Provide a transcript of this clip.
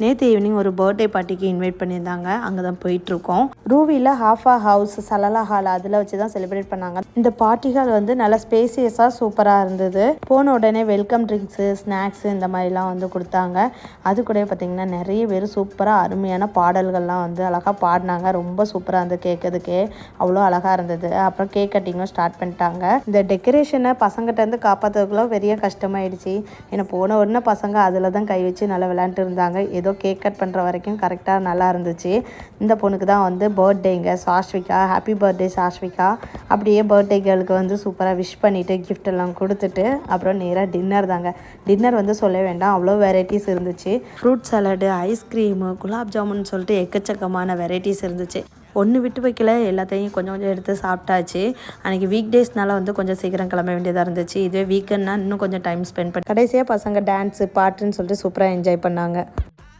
நேற்று ஈவினிங் ஒரு பர்த்டே பார்ட்டிக்கு இன்வைட் பண்ணியிருந்தாங்க. அங்கே தான் போயிட்டுருக்கோம். ரூவியில் ஹாஃபா ஹவுஸ் சலலா ஹால் அதில் வச்சு தான் செலிப்ரேட் பண்ணாங்க. இந்த பார்ட்டி ஹால் வந்து நல்லா ஸ்பேசியஸாக சூப்பராக இருந்தது. போன உடனே வெல்கம் ட்ரிங்க்ஸு ஸ்நாக்ஸு இந்த மாதிரிலாம் வந்து கொடுத்தாங்க. அது கூட பார்த்திங்கன்னா நிறைய பேர் சூப்பராக அருமையான பாடல்கள்லாம் வந்து அழகாக பாடினாங்க. ரொம்ப சூப்பராக இருந்து கேட்கறதுக்கே அவ்வளோ அழகாக இருந்தது. அப்புறம் கேக் கட்டிங்கும் ஸ்டார்ட் பண்ணிட்டாங்க. இந்த டெக்கரேஷனை பசங்கிட்டேருந்து காப்பாற்றுறதுக்குள்ள பெரிய கஷ்டமாயிடுச்சு. ஏன்னா போன உடனே பசங்க அதில் தான் கை வச்சு நல்லா விளையாண்டு இருந்தாங்க. ஏதோ கேக் கட் பண்ணுற வரைக்கும் கரெக்டாக நல்லா இருந்துச்சு. இந்த பொண்ணுக்கு தான் வந்து பர்த்டேங்க சாஷ்விகா. Happy birthday சாஷ்விகா. அப்படியே பர்த்டே கேர்ளுக்கு வந்து சூப்பராக விஷ் பண்ணிவிட்டு கிஃப்ட் எல்லாம் கொடுத்துட்டு அப்புறம் நேராக டின்னர் தாங்க. டின்னர் வந்து சொல்ல வேண்டாம், அவ்வளோ வெரைட்டிஸ் இருந்துச்சு. Fruit salad, ice cream, gulab jamun சொல்லிட்டு எக்கச்சக்கமான வெரைட்டிஸ் இருந்துச்சு. ஒன்று விட்டு வைக்கல, எல்லாத்தையும் கொஞ்சம் கொஞ்சம் எடுத்து சாப்பிட்டாச்சு. அன்றைக்கி வீக் டேஸ்னால வந்து கொஞ்சம் சீக்கிரம் கிளம்ப வேண்டியதாக இருந்துச்சு. இதுவே வீக்கெண்ட்னா இன்னும் கொஞ்சம் டைம் ஸ்பெண்ட் பண்ணி கடைசியாக பசங்க டான்ஸு பாட்டுன்னு சொல்லிட்டு சூப்பராக என்ஜாய் பண்ணாங்க.